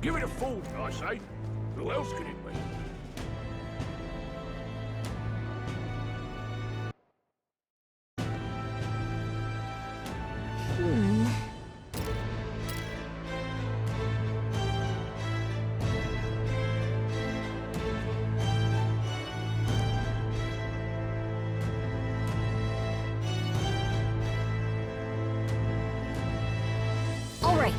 Give it a thought, I say. Who else could it be? All right.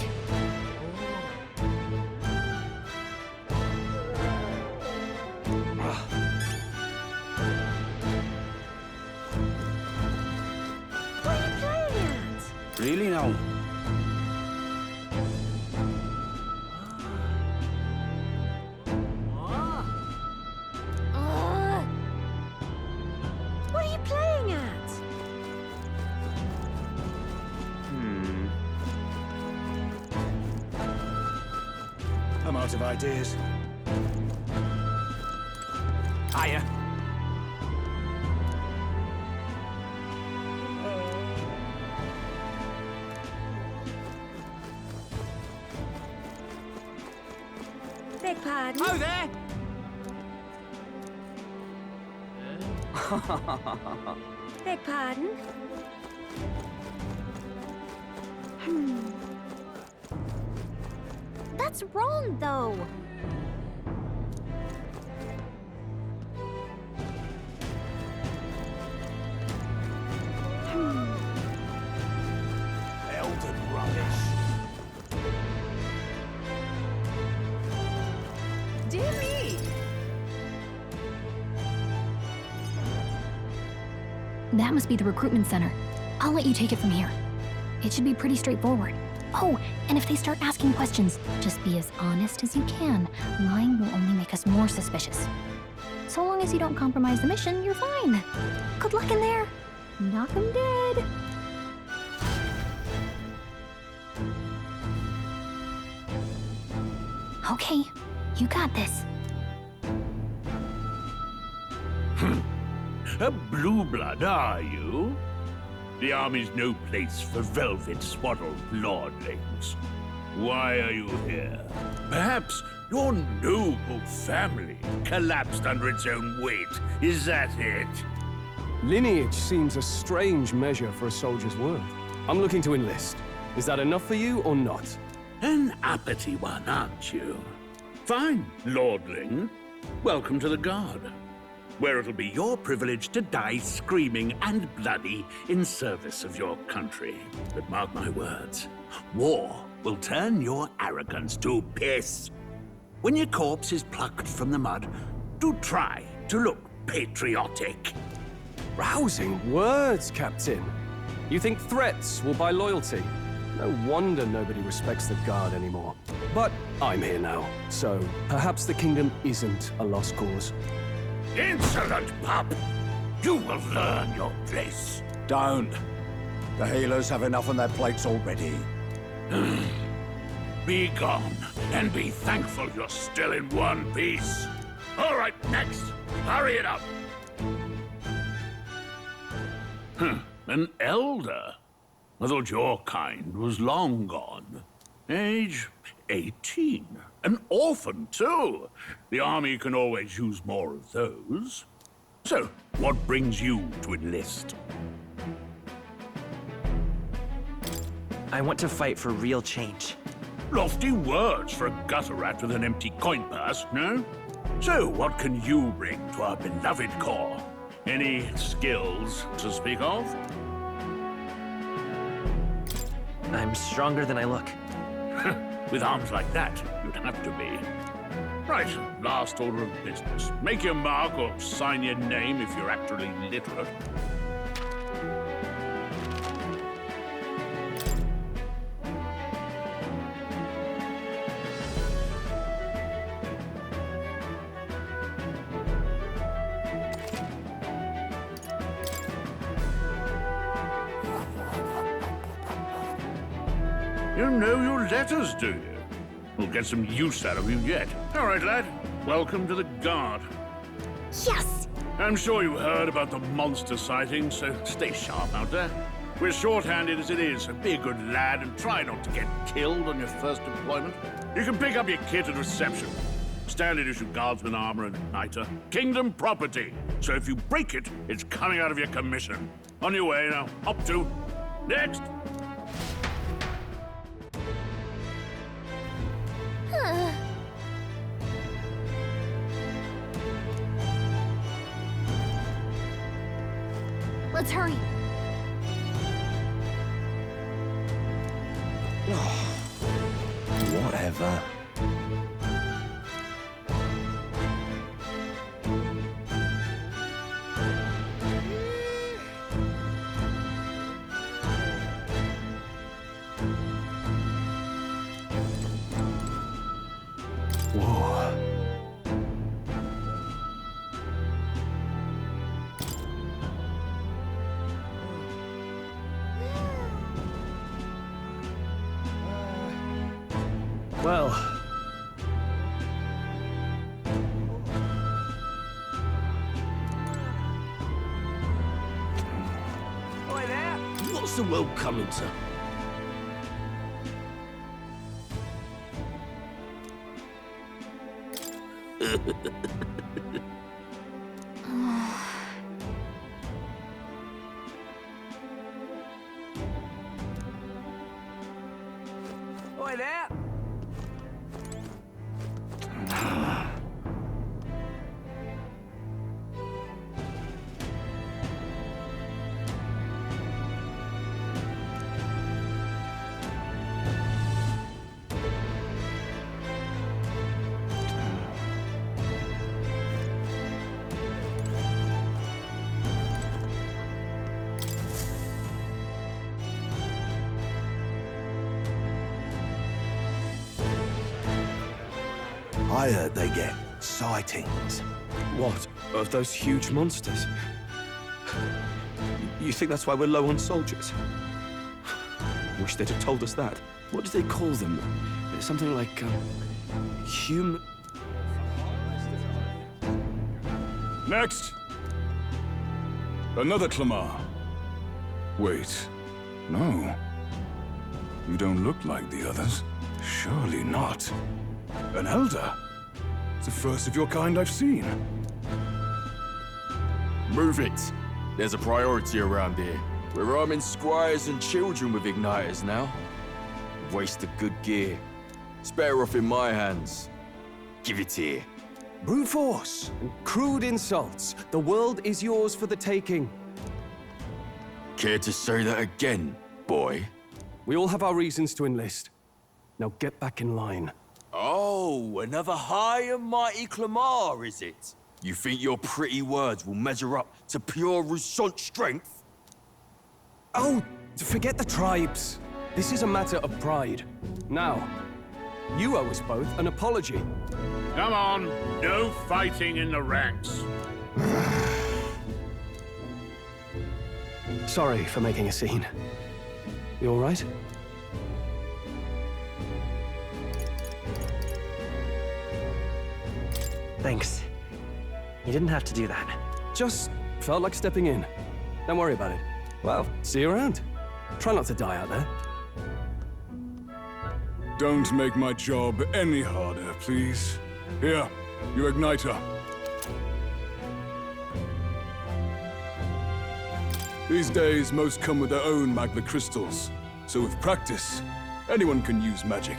What are you playing at? Really now? What are you playing at? I'm out of ideas. Hiya. Beg pardon? Oh, there! Beg pardon? That's wrong, though. Elden rubbish. Dear me! That must be the recruitment center. I'll let you take it from here. It should be pretty straightforward. Oh, and if they start asking questions, just be as honest as you can. Lying will only make us more suspicious. So long as you don't compromise the mission, you're fine. Good luck in there. Knock 'em dead. Okay, you got this. A blue blood, are you? The army's no place for velvet-swaddled lordlings. Why are you here? Perhaps your noble family collapsed under its own weight. Is that it? Lineage seems a strange measure for a soldier's worth. I'm looking to enlist. Is that enough for you or not? An uppity one, aren't you? Fine, lordling. Welcome to the Guard, where it'll be your privilege to die screaming and bloody in service of your country. But mark my words, war will turn your arrogance to piss. When your corpse is plucked from the mud, do try to look patriotic. Rousing words, Captain. You think threats will buy loyalty? No wonder nobody respects the Guard anymore. But I'm here now, so perhaps the kingdom isn't a lost cause. Insolent pup! You will learn your place. Don't. The healers have enough on their plates already. Be gone, and be thankful you're still in one piece. All right, next. Hurry it up. An elder? I thought your kind was long gone. Age 18. An orphan, too. The army can always use more of those. So, what brings you to enlist? I want to fight for real change. Lofty words for a gutter rat with an empty coin purse, no? So, what can you bring to our beloved corps? Any skills to speak of? I'm stronger than I look. With arms like that, you'd have to be. Right, last order of business. Make your mark or sign your name if you're actually literate. You know your letters, do you? We'll get some use out of you yet. All right, lad. Welcome to the Guard. Yes! I'm sure you heard about the monster sighting, so stay sharp out there. We're short-handed as it is, so be a good lad and try not to get killed on your first deployment. You can pick up your kit at reception. Standard issue guardsman armor and igniter. Kingdom property. So if you break it, it's coming out of your commission. On your way now. Up to. Next. Let's hurry. Whatever. Whoa. Well. Oi there! What's the world coming to? Oi there! I heard they get sightings. What? Of those huge monsters? You think that's why we're low on soldiers? Wish they'd have told us that. What do they call them? Something like, human... Next! Another Clamar. Wait, no. You don't look like the others. Surely not. An elder? It's the first of your kind I've seen. Move it. There's a priority around here. We're arming squires and children with igniters now. Waste of good gear. It's better off in my hands. Give it here. Brute force and crude insults. The world is yours for the taking. Care to say that again, boy? We all have our reasons to enlist. Now get back in line. Oh, another high and mighty Clamar, is it? You think your pretty words will measure up to pure Rousant strength? Oh, forget the tribes. This is a matter of pride. Now, you owe us both an apology. Come on. No fighting in the ranks. Sorry for making a scene. You all right? Thanks. You didn't have to do that. Just felt like stepping in. Don't worry about it. Well, see you around. Try not to die out there. Don't make my job any harder, please. Here, your igniter. These days, most come with their own magma crystals. So with practice, anyone can use magic.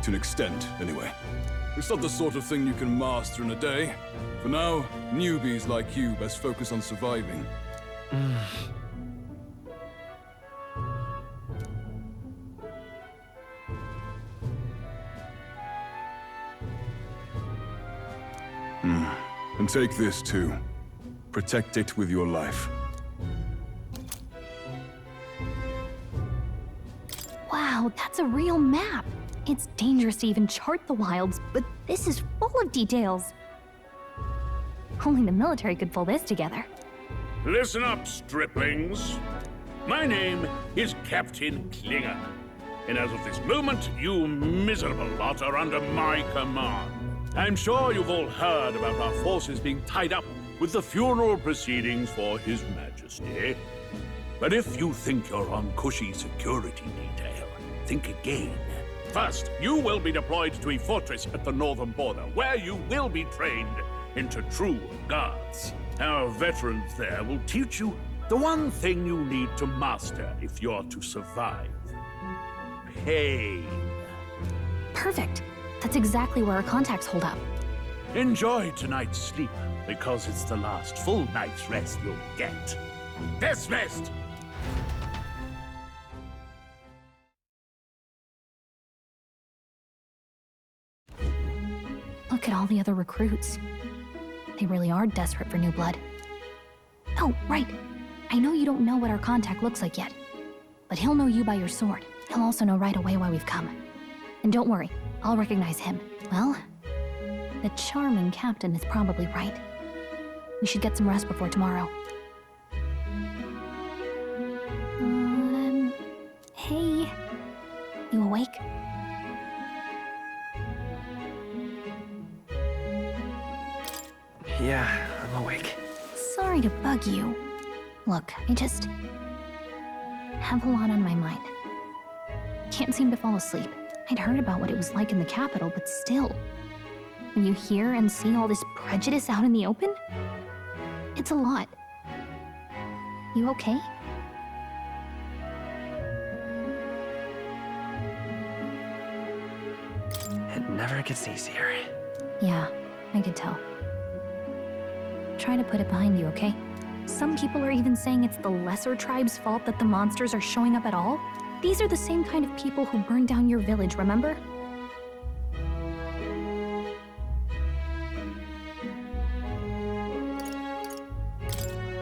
To an extent, anyway. It's not the sort of thing you can master in a day. For now, newbies like you best focus on surviving. And take this too. Protect it with your life. Wow, that's a real map. It's dangerous to even chart the wilds, but this is full of details. Only the military could pull this together. Listen up, striplings. My name is Captain Klinger. And as of this moment, you miserable lot are under my command. I'm sure you've all heard about our forces being tied up with the funeral proceedings for His Majesty. But if you think you're on cushy security detail, think again. First, you will be deployed to a fortress at the northern border, where you will be trained into true guards. Our veterans there will teach you the one thing you need to master if you're to survive. Pain. Perfect. That's exactly where our contacts hold up. Enjoy tonight's sleep, because it's the last full night's rest you'll get. Dismissed! Look at all the other recruits. They really are desperate for new blood. Oh, right. I know you don't know what our contact looks like yet, but he'll know you by your sword. He'll also know right away why we've come. And don't worry, I'll recognize him. Well, the charming captain is probably right. We should get some rest before tomorrow. Hey. You awake? Yeah, I'm awake. Sorry to bug you. Look, I just have a lot on my mind. Can't seem to fall asleep. I'd heard about what it was like in the capital, but still. When you hear and see all this prejudice out in the open, it's a lot. You okay? It never gets easier. Yeah, I could tell. Try to put it behind you, okay? Some people are even saying it's the lesser tribe's fault that the monsters are showing up at all. These are the same kind of people who burned down your village, remember?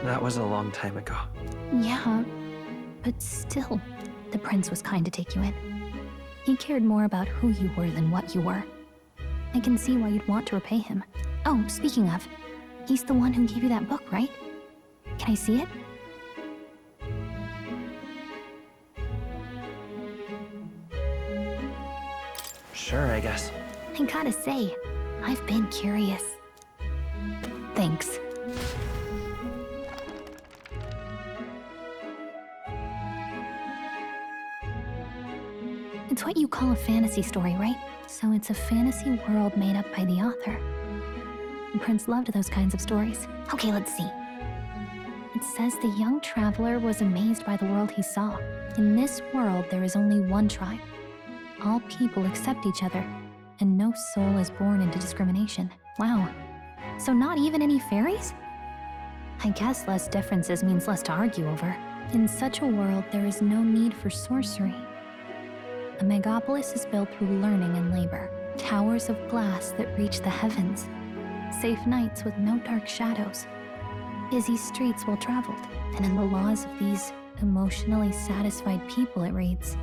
That was a long time ago. Yeah, but still, the prince was kind to take you in. He cared more about who you were than what you were. I can see why you'd want to repay him. Oh, speaking of, he's the one who gave you that book, right? Can I see it? Sure, I guess. I gotta say, I've been curious. Thanks. It's what you call a fantasy story, right? So it's a fantasy world made up by the author. The prince loved those kinds of stories. Okay, let's see. It says the young traveler was amazed by the world he saw. In this world, there is only one tribe. All people accept each other, and no soul is born into discrimination. Wow. So not even any fairies? I guess less differences means less to argue over. In such a world, there is no need for sorcery. A megapolis is built through learning and labor. Towers of glass that reach the heavens. Safe nights with no dark shadows. Busy streets well traveled. And in the laws of these emotionally satisfied people, it reads,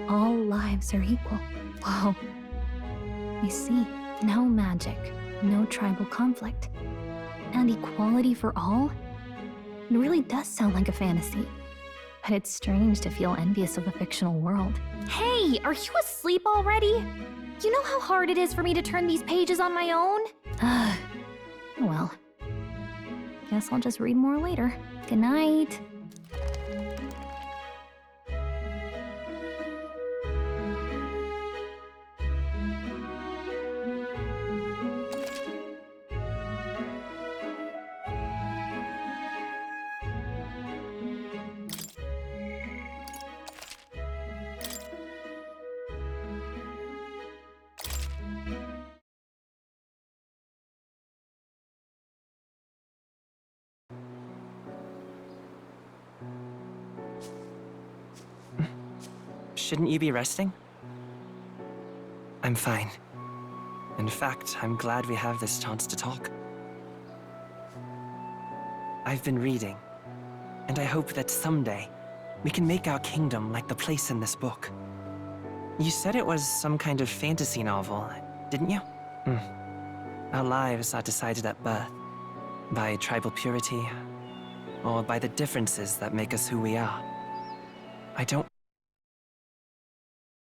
all lives are equal. Whoa. You see, no magic, no tribal conflict, and equality for all? It really does sound like a fantasy. But it's strange to feel envious of a fictional world. Hey, are you asleep already? You know how hard it is for me to turn these pages on my own? Well, guess I'll just read more later. Good night. Shouldn't you be resting? I'm fine. In fact, I'm glad we have this chance to talk. I've been reading, and I hope that someday we can make our kingdom like the place in this book. You said it was some kind of fantasy novel, didn't you? Our lives are decided at birth, by tribal purity, or by the differences that make us who we are. I don't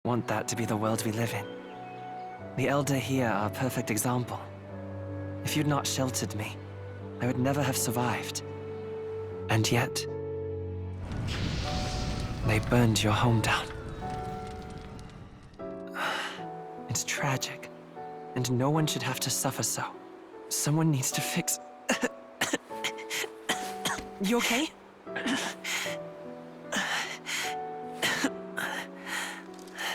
want that to be the world we live in. The Elder here are a perfect example. If you'd not sheltered me, I would never have survived. And yet, they burned your home down. It's tragic, and no one should have to suffer so. Someone needs to fix... You okay?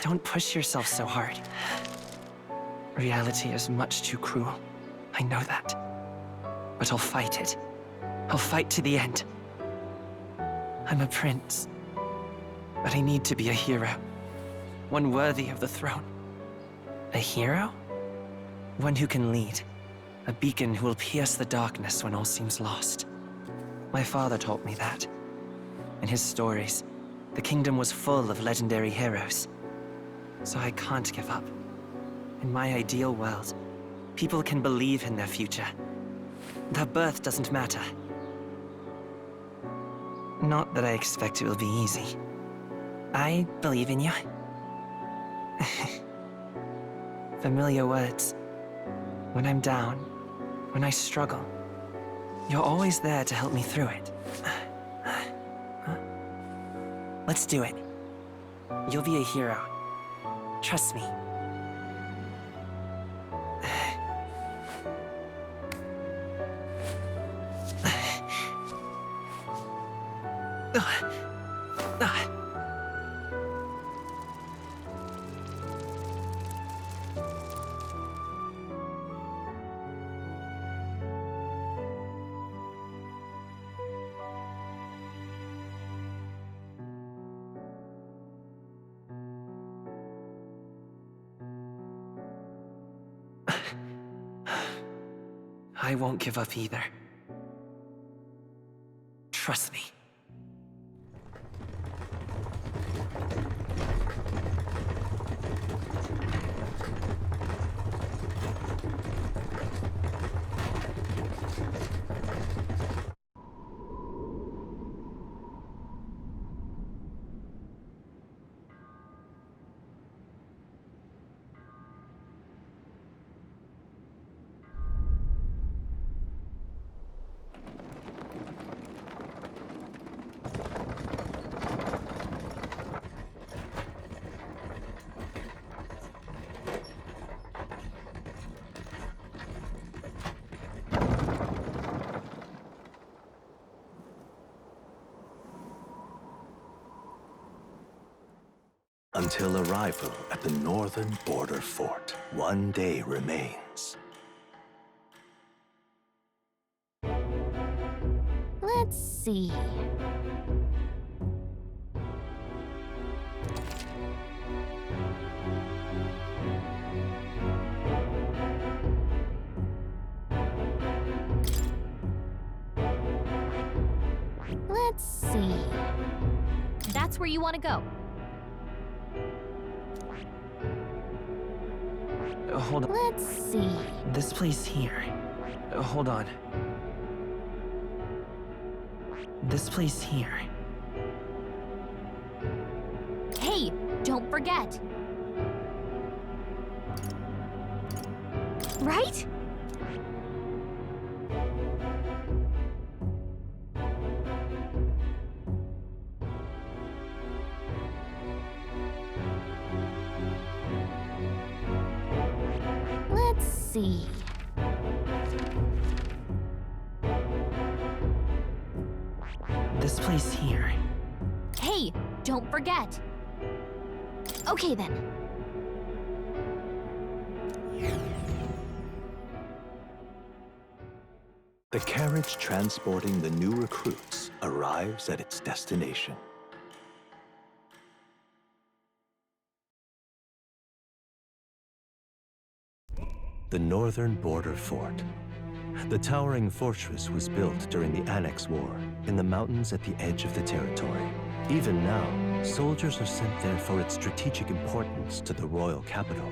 Don't push yourself so hard. Reality is much too cruel. I know that. But I'll fight it. I'll fight to the end. I'm a prince. But I need to be a hero. One worthy of the throne. A hero? One who can lead. A beacon who will pierce the darkness when all seems lost. My father taught me that. In his stories, the kingdom was full of legendary heroes. So I can't give up. In my ideal world, people can believe in their future. Their birth doesn't matter. Not that I expect it will be easy. I believe in you. Familiar words. When I'm down, when I struggle, you're always there to help me through it. Let's do it. You'll be a hero. Trust me. I won't give up either. Trust me. Until arrival at the northern border fort, one day remains. Let's see. Let's see. That's where you want to go. Hold on. Let's see. This place here. Hold on. This place here. Hey, don't forget. Right? Let's see. This place here. Hey, don't forget. Okay then. The carriage transporting the new recruits arrives at its destination. The northern border fort. The towering fortress was built during the Annex War in the mountains at the edge of the territory. Even now, soldiers are sent there for its strategic importance to the royal capital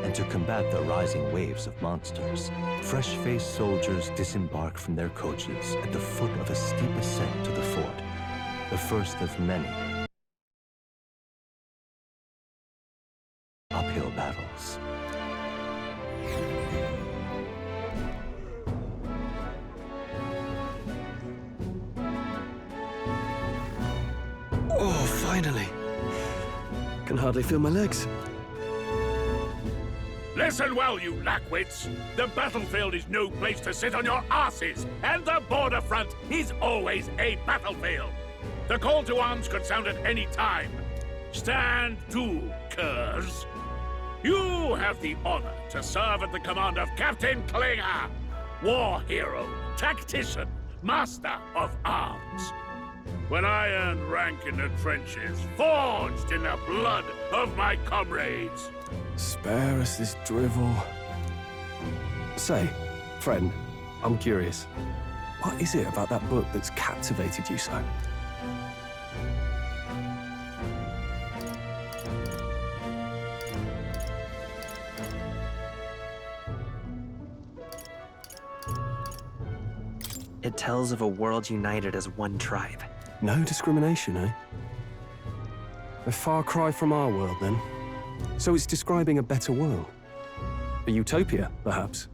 and to combat the rising waves of monsters. Fresh-faced soldiers disembark from their coaches at the foot of a steep ascent to the fort, the first of many uphill battles. Oh, Finally. Can hardly feel my legs. Listen well, you lackwits. The battlefield is no place to sit on your asses, and the border front is always a battlefield. The call to arms could sound at any time. Stand to, curs. You have the honor to serve at the command of Captain Klinger, war hero, tactician, master of arms. When I earned rank in the trenches, forged in the blood of my comrades. Spare us this drivel. Say, friend, I'm curious. What is it about that book that's captivated you so? It tells of a world united as one tribe. No discrimination, eh? A far cry from our world, then. So it's describing a better world. A utopia, perhaps.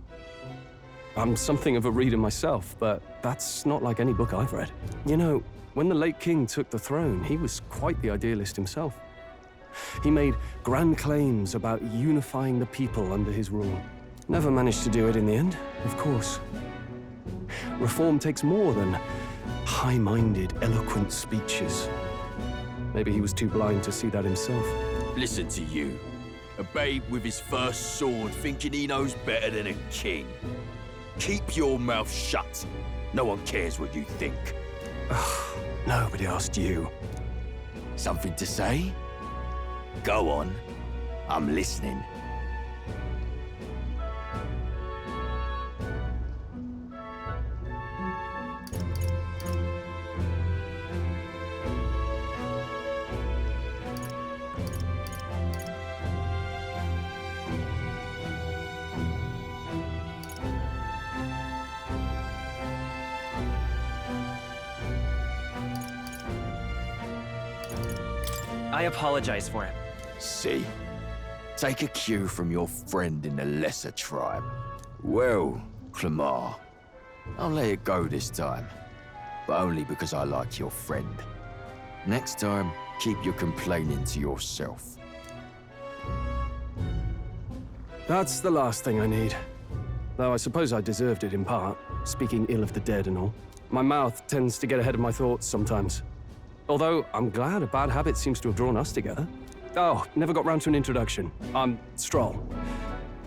I'm something of a reader myself, but that's not like any book I've read. You know, when the late king took the throne, he was quite the idealist himself. He made grand claims about unifying the people under his rule. Never managed to do it in the end, of course. Reform takes more than high-minded, eloquent speeches. Maybe he was too blind to see that himself. Listen to you. A babe with his first sword thinking he knows better than a king. Keep your mouth shut. No one cares what you think. Nobody asked you. Something to say? Go on. I'm listening. I apologize for it. See? Take a cue from your friend in the lesser tribe. Well, Clemar, I'll let it go this time. But only because I like your friend. Next time, keep your complaining to yourself. That's the last thing I need. Though I suppose I deserved it in part, speaking ill of the dead and all. My mouth tends to get ahead of my thoughts sometimes. Although, I'm glad a bad habit seems to have drawn us together. Oh, never got round to an introduction. I'm Stroll.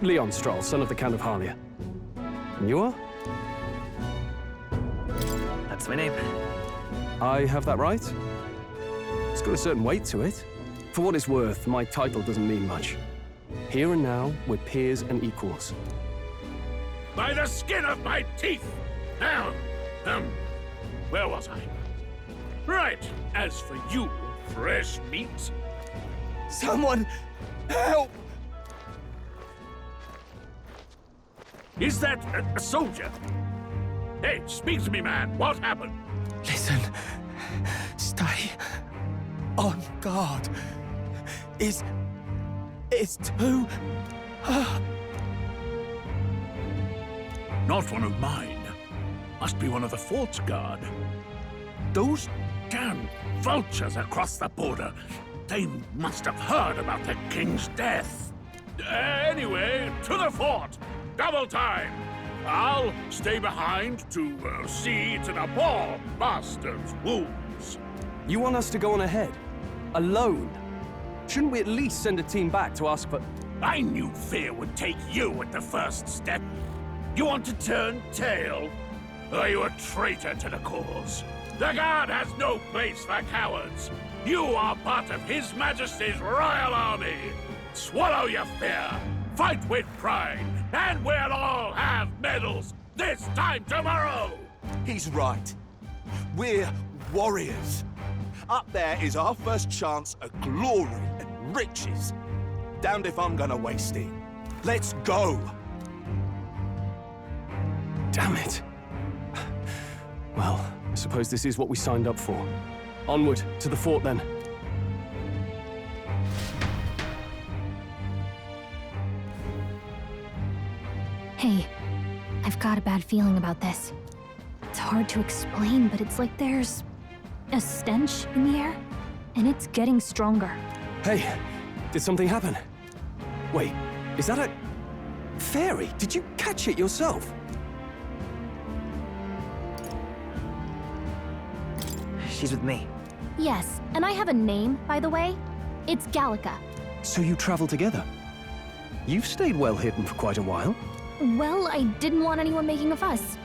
Leon Stroll, son of the Count of Harlia. And you are? That's my name. I have that right? It's got a certain weight to it. For what it's worth, my title doesn't mean much. Here and now, we're peers and equals. By the skin of my teeth! Now, where was I? Right, as for you, fresh meat. Someone help! Is that a soldier? Hey, speak to me, man. What happened? Listen. Stay on guard. It's too... Not one of mine. Must be one of the fort's guard. Those damn vultures across the border. They must have heard about the king's death. Anyway, to the fort. Double time. I'll stay behind to see to the poor bastard's wounds. You want us to go on ahead? Alone? Shouldn't we at least send a team back to ask for... I knew fear would take you at the first step. You want to turn tail? Are you a traitor to the cause? The Guard has no place for cowards. You are part of His Majesty's Royal Army. Swallow your fear, fight with pride, and we'll all have medals this time tomorrow! He's right. We're warriors. Up there is our first chance at glory and riches. Damned if I'm gonna waste it. Let's go! Damn it. Well, I suppose this is what we signed up for. Onward, to the fort then. Hey, I've got a bad feeling about this. It's hard to explain, but it's like there's a stench in the air. and it's getting stronger. Hey, did something happen? Wait, is that a fairy? Did you catch it yourself? She's with me. Yes, and I have a name, by the way. It's Gallica. So you travel together? You've stayed well hidden for quite a while. Well, I didn't want anyone making a fuss.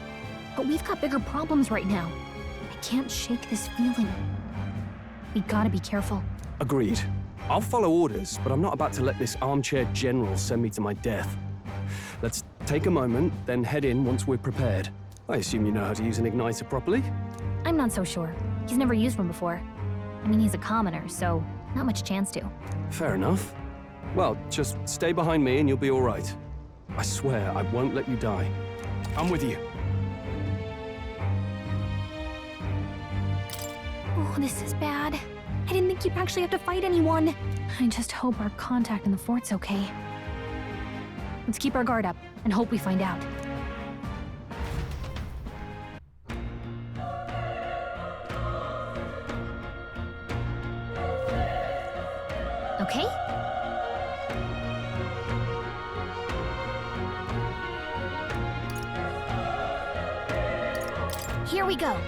But we've got bigger problems right now. I can't shake this feeling. We gotta be careful. Agreed. I'll follow orders, but I'm not about to let this armchair general send me to my death. Let's take a moment, then head in once we're prepared. I assume you know how to use an igniter properly? I'm not so sure. He's never used one before. I mean, he's a commoner, so not much chance to. Fair enough. Well, just stay behind me and you'll be all right. I swear I won't let you die. I'm with you. Oh, this is bad. I didn't think you'd actually have to fight anyone. I just hope our contact in the fort's okay. Let's keep our guard up and hope we find out. Okay? Here we go.